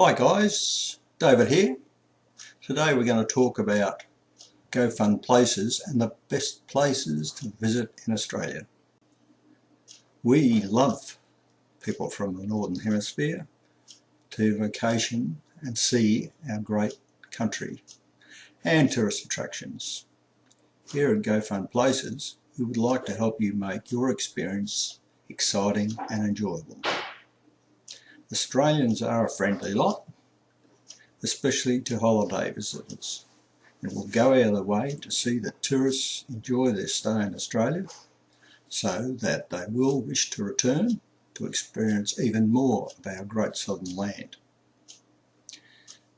Hi guys, David here. Today we're going to talk about GoFund places and the best places to visit in Australia. We love people from the Northern Hemisphere to vacation and see our great country and tourist attractions. Here at GoFund Places, we would like to help you make your experience exciting and enjoyable. Australians are a friendly lot, especially to holiday visitors, and will go out of their way to see that tourists enjoy their stay in Australia so that they will wish to return to experience even more of our great southern land.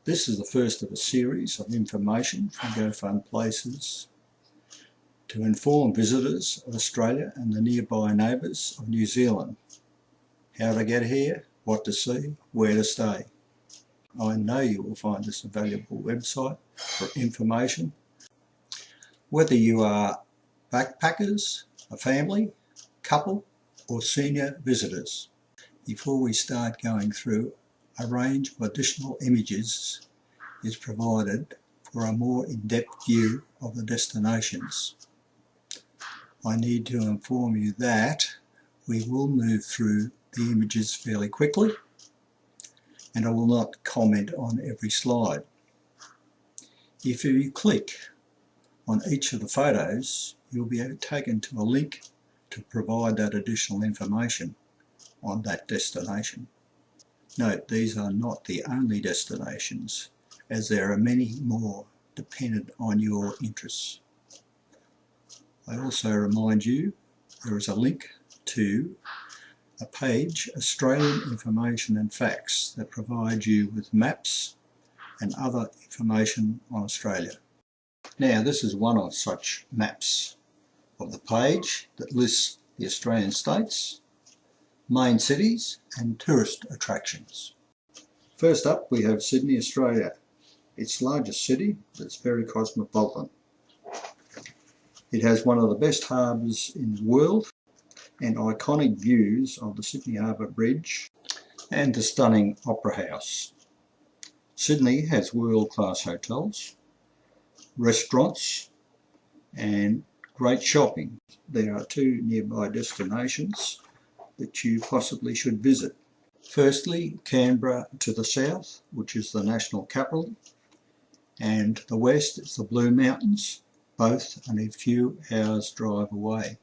This is the first of a series of information from GoFund Places to inform visitors of Australia and the nearby neighbours of New Zealand. How to get here, what to see, where to stay. I know you will find this a valuable website for information. Whether you are backpackers, a family, couple or senior visitors. Before we start going through, a range of additional images is provided for a more in-depth view of the destinations. I need to inform you that we will move through the images fairly quickly, and I will not comment on every slide. If you click on each of the photos, you'll be taken to a link to provide that additional information on that destination. Note, these are not the only destinations, as there are many more dependent on your interests. I also remind you there is a link to a page, Australian Information and Facts, that provides you with maps and other information on Australia. Now, this is one of such maps of the page that lists the Australian states, main cities and tourist attractions. First up we have Sydney, Australia. Its largest city that's very cosmopolitan. It has one of the best harbours in the world and iconic views of the Sydney Harbour Bridge and the stunning Opera House. Sydney has world-class hotels, restaurants and great shopping. There are two nearby destinations that you possibly should visit. Firstly, Canberra to the south, which is the national capital, and to the west is the Blue Mountains, both only a few hours drive away.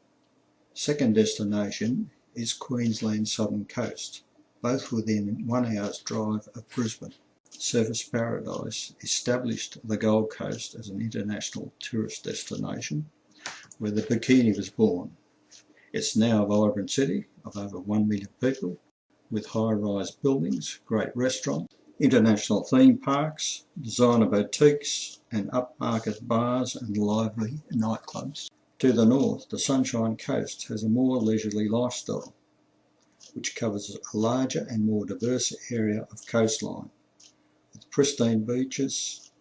Second destination is Queensland's southern coast, both within 1 hour's drive of Brisbane. Surfers Paradise established the Gold Coast as an international tourist destination where the bikini was born. It's now a vibrant city of over 1 million people with high-rise buildings, great restaurants, international theme parks, designer boutiques and upmarket bars and lively nightclubs. To the north, the Sunshine Coast has a more leisurely lifestyle, which covers a larger and more diverse area of coastline, with pristine beaches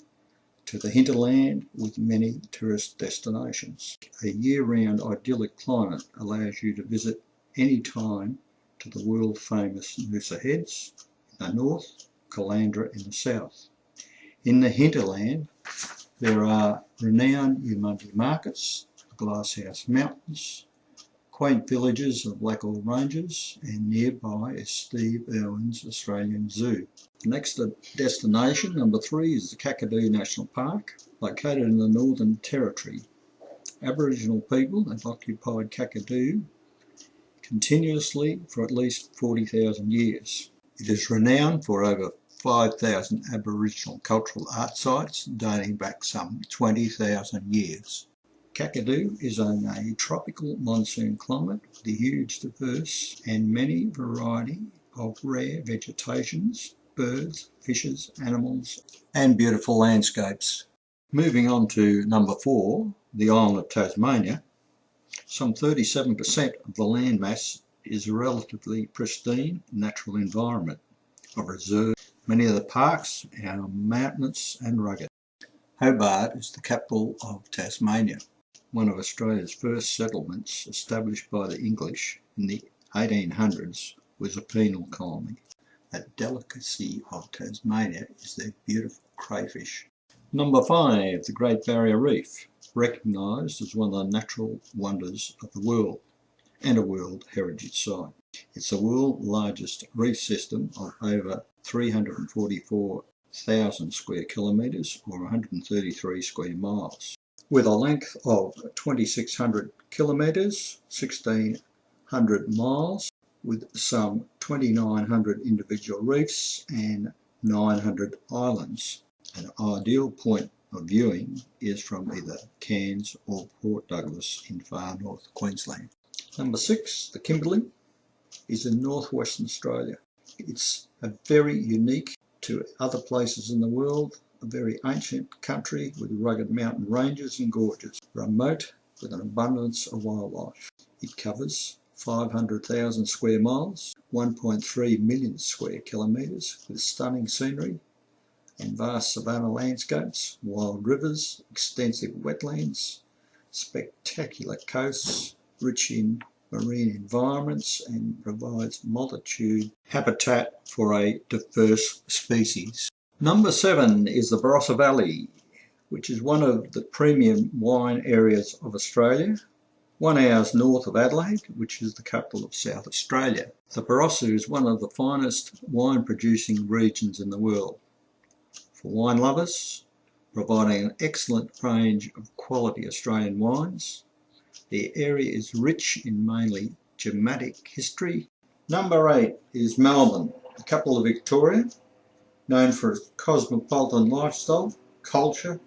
to the hinterland with many tourist destinations. A year-round idyllic climate allows you to visit any time to the world-famous Noosa Heads in the north, Caloundra in the south. In the hinterland, there are renowned Umundi markets, Glasshouse Mountains, quaint villages of Blackall Ranges, and nearby is Steve Irwin's Australian Zoo. The next destination, number 3, is the Kakadu National Park, located in the Northern Territory. Aboriginal people have occupied Kakadu continuously for at least 40,000 years. It is renowned for over 5,000 Aboriginal cultural art sites dating back some 20,000 years. Kakadu is in a tropical monsoon climate with a huge, diverse and many variety of rare vegetations, birds, fishes, animals and beautiful landscapes. Moving on to number 4, the island of Tasmania. Some 37% of the landmass is a relatively pristine natural environment of reserve. Many of the parks are mountainous and rugged. Hobart is the capital of Tasmania, one of Australia's first settlements established by the English in the 1800s, was a penal colony. A delicacy of Tasmania is their beautiful crayfish. Number 5, the Great Barrier Reef, recognised as one of the natural wonders of the world and a World Heritage Site. It's the world's largest reef system of over 344,000 square kilometres or 133 square miles. With a length of 2,600 kilometres, 1,600 miles, with some 2,900 individual reefs and 900 islands. An ideal point of viewing is from either Cairns or Port Douglas in far north Queensland. Number 6, the Kimberley, is in northwestern Australia. It's a very unique to other places in the world, a very ancient country with rugged mountain ranges and gorges, remote with an abundance of wildlife. It covers 500,000 square miles, 1.3 million square kilometres, with stunning scenery and vast savanna landscapes, wild rivers, extensive wetlands, spectacular coasts, rich in marine environments, and provides multitude habitat for a diverse species. Number 7 is the Barossa Valley, which is one of the premium wine areas of Australia, 1 hour north of Adelaide, which is the capital of South Australia. The Barossa is one of the finest wine producing regions in the world. For wine lovers, providing an excellent range of quality Australian wines, the area is rich in mainly Germanic history. Number 8 is Melbourne, the capital of Victoria, known for its cosmopolitan lifestyle, culture,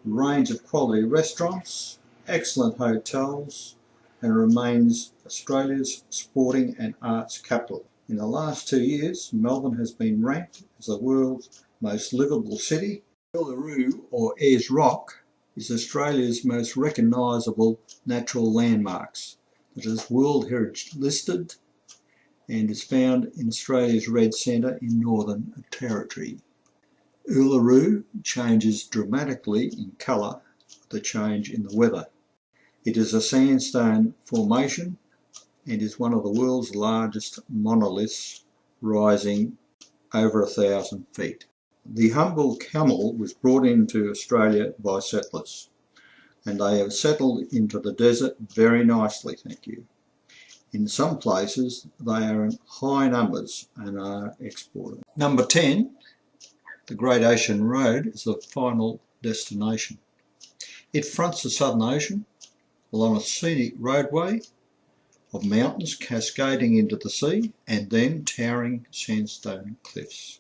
range of quality restaurants, excellent hotels, and remains Australia's sporting and arts capital. In the last 2 years, Melbourne has been ranked as the world's most livable city. Uluru, or Ayers Rock, is Australia's most recognisable natural landmarks that is World Heritage listed and is found in Australia's Red Centre in Northern Territory. Uluru changes dramatically in colour with the change in the weather. It is a sandstone formation and is one of the world's largest monoliths, rising over 1,000 feet. The humble camel was brought into Australia by settlers, and they have settled into the desert very nicely, thank you. In some places they are in high numbers and are exported. Number 10, the Great Ocean Road, is the final destination. It fronts the Southern Ocean along a scenic roadway of mountains cascading into the sea and then towering sandstone cliffs.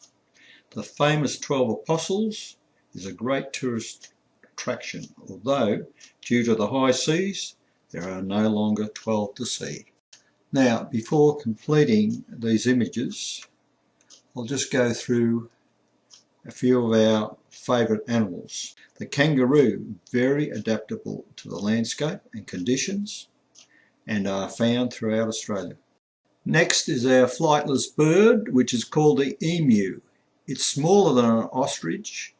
The famous 12 Apostles is a great tourist attraction, although due to the high seas there are no longer 12 to see. Now, before completing these images, I'll just go through a few of our favourite animals. The kangaroo, very adaptable to the landscape and conditions, and are found throughout Australia. Next is our flightless bird, which is called the emu. It's smaller than an ostrich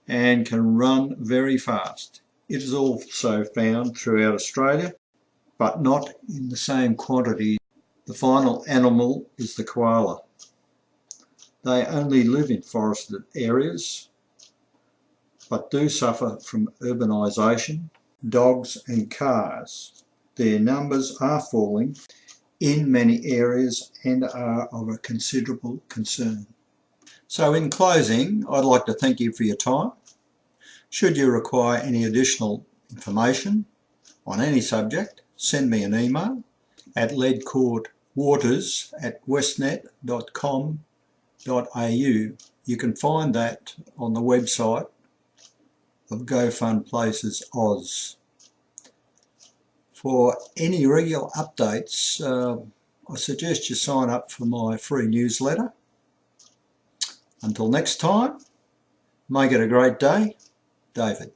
and can run very fast. It is also found throughout Australia, but not in the same quantity. The final animal is the koala. They only live in forested areas, but do suffer from urbanisation, dogs and cars. Their numbers are falling in many areas and are of a considerable concern. So in closing, I'd like to thank you for your time. Should you require any additional information on any subject, send me an email at leadcourtwaters@westnet.com.au. You can find that on the website of Go Fun Places Oz. For any regular updates, I suggest you sign up for my free newsletter. Until next time, make it a great day. David.